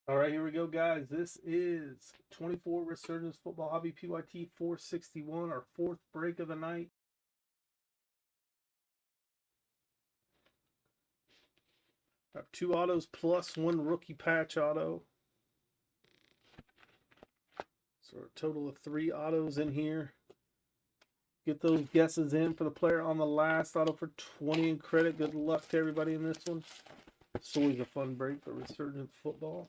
All right, here we go, guys. This is 24 Resurgence Football Hobby PYT 461, our fourth break of the night. Got 2 autos plus 1 rookie patch auto. So a total of 3 autos in here. Get those guesses in for the player on the last auto for 20 in credit. Good luck to everybody in this one. It's always a fun break for Resurgence Football.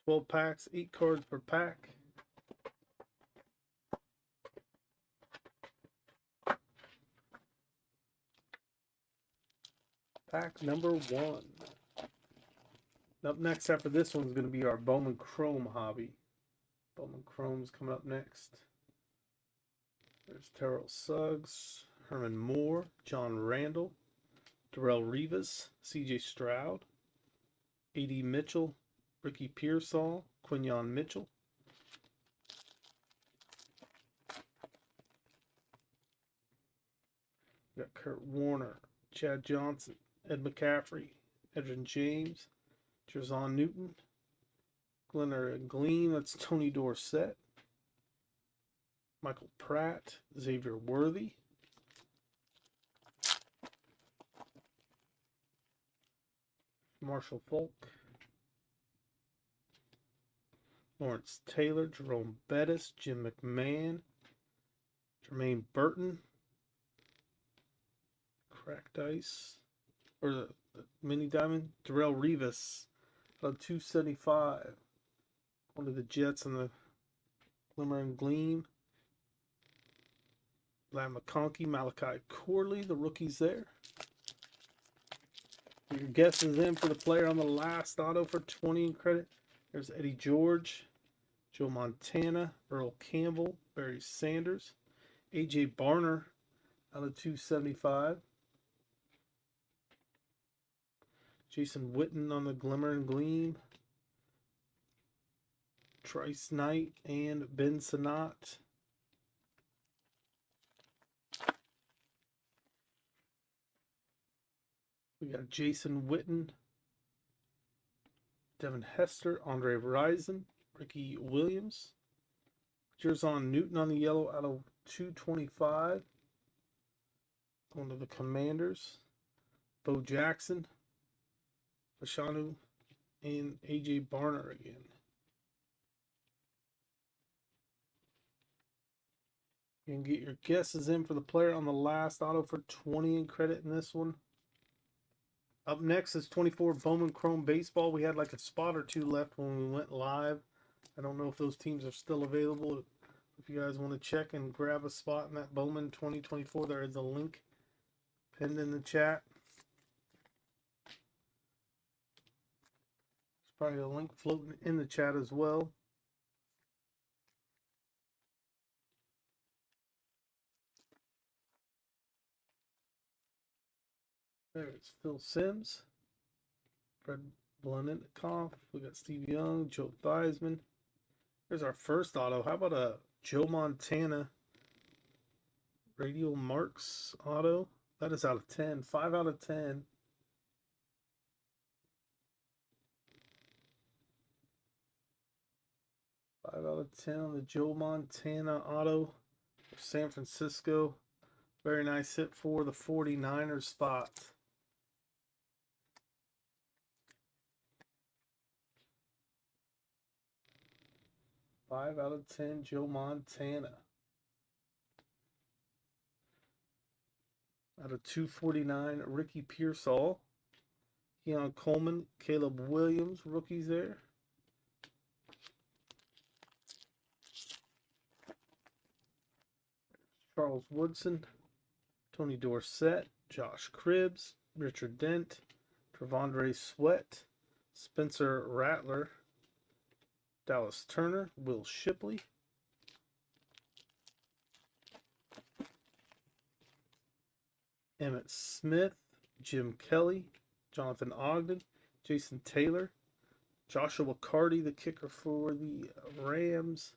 $12 packs, 8 cards per pack. Pack number 1. Up next after this one's going to be our Bowman Chrome hobby. Bowman Chrome's coming up next. There's Terrell Suggs, Herman Moore, John Randall, Darrell Rivas, CJ Stroud, A.D. Mitchell, Ricky Pearsall, Quinyon Mitchell. We got Kurt Warner, Chad Johnson, Ed McCaffrey, Edrin James, Jerzon Newton, Glenner Gleam, that's Tony Dorsett, Michael Pratt, Xavier Worthy, Marshall Falk, Lawrence Taylor, Jerome Bettis, Jim McMahon, Jermaine Burton, Cracked Ice, or the Mini Diamond, Darrell Rivas, 275. One of the Jets on the Glimmer and Gleam. Lam McConkey, Malachi Corley, the rookies there. Your guesses in for the player on the last auto for 20 in credit. There's Eddie George, Joe Montana, Earl Campbell, Barry Sanders, AJ Barner out of 275. Jason Witten on the Glimmer and Gleam. Trice Knight and Ben Sanat. We got Jason Witten, Devin Hester, Andre Rison, Ricky Williams, Jerzon Newton on the yellow out of 225. Going to the Commanders, Bo Jackson, Fashanu, and AJ Barner again. You can get your guesses in for the player on the last auto for 20 in credit in this one. Up next is 24 Bowman Chrome Baseball. We had like a spot or 2 left when we went live. I don't know if those teams are still available. If you guys want to check and grab a spot in that Bowman 2024, there is a link pinned in the chat. There's probably a link floating in the chat as well. There's Phil Simms, Fred Blunenkoff. We got Steve Young, Joe Theismann. There's our first auto. How about a Joe Montana Radial Marks auto? That is out of 10. 5 out of 10. Five out of 10 on the Joe Montana auto for San Francisco. Very nice hit for the 49ers spot. Five out of 10, Joe Montana. Out of 249, Ricky Pearsall. Keon Coleman, Caleb Williams, rookies there. Charles Woodson, Tony Dorsett, Josh Cribbs, Richard Dent, Trevondre Sweat, Spencer Rattler, Dallas Turner, Will Shipley, Emmett Smith, Jim Kelly, Jonathan Ogden, Jason Taylor, Joshua Carty, the kicker for the Rams,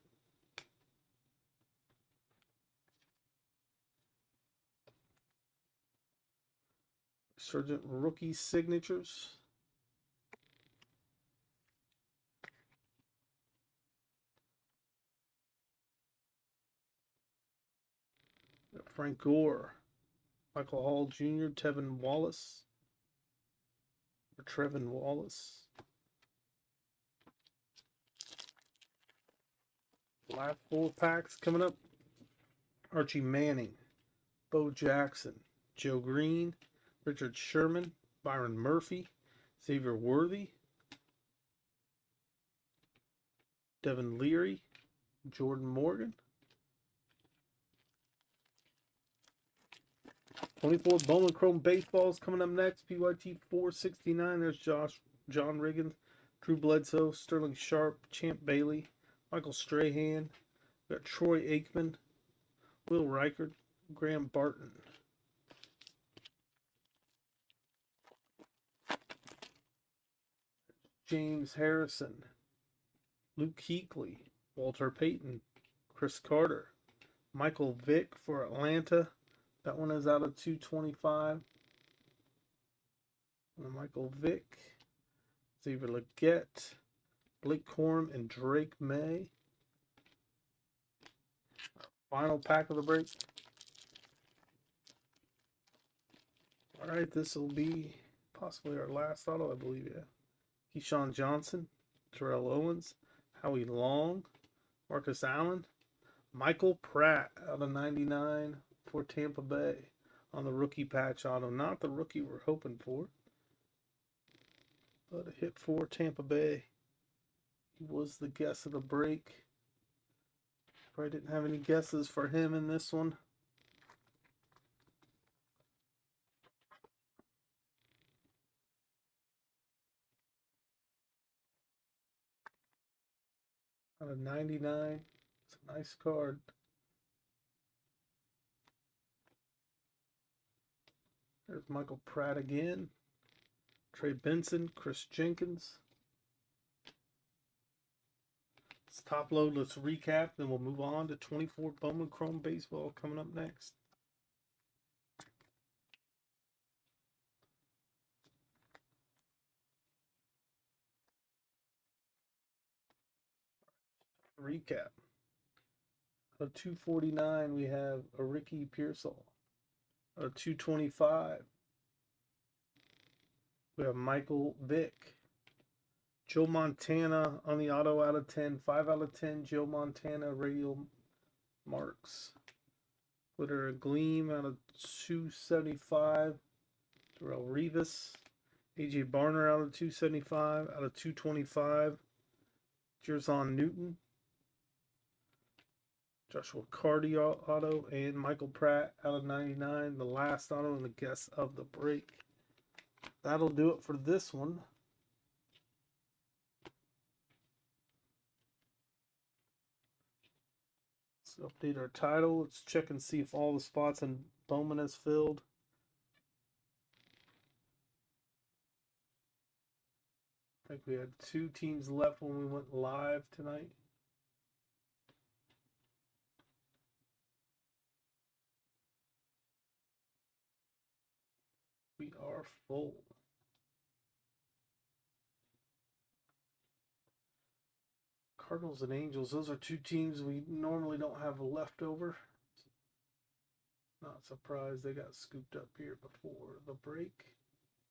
Resurgent rookie signatures. Frank Gore, Michael Hall Jr., Trevin Wallace. Last 4 packs coming up. Archie Manning, Bo Jackson, Joe Green, Richard Sherman, Byron Murphy, Xavier Worthy, Devin Leary, Jordan Morgan. 24 Bowman Chrome Baseballs coming up next. PYT 469. There's John Riggins, Drew Bledsoe, Sterling Sharp, Champ Bailey, Michael Strahan. We got Troy Aikman, Will Reichard, Graham Barton. James Harrison, Luke Kuechly, Walter Payton, Chris Carter, Michael Vick for Atlanta. That one is out of 225. And Michael Vick, Xavier Legette, Blake Corum, and Drake May. Final pack of the break. All right, this will be possibly our last auto, I believe. Yeah. Keyshawn Johnson, Terrell Owens, Howie Long, Marcus Allen, Michael Pratt out of 99 for Tampa Bay on the rookie patch auto. Not the rookie we're hoping for, but a hit for Tampa Bay. He was the guess of the break. Probably didn't have any guesses for him in this one. Out of 99. It's a nice card. There's Michael Pratt again. Trey Benson, Chris Jenkins. Let's top load. Let's recap. Then we'll move on to 24 Bowman Chrome Baseball coming up next. Recap. Out of 249, we have a Ricky Pearsall. Out of 225, we have Michael Vick. Joe Montana on the auto out of 10. 5 out of 10, Joe Montana radial marks. Glitter Gleam out of 275, Darrell Rivas. AJ Barner out of 275. Out of 225, Jerzon Newton. Joshua Cardi auto, and Michael Pratt out of 99. The last auto and the guess of the break. That'll do it for this one. Let's update our title. Let's check and see if all the spots in Bowman is filled. I think we had 2 teams left when we went live tonight. We are full. Cardinals and Angels, those are 2 teams we normally don't have left over. Not surprised they got scooped up here before the break.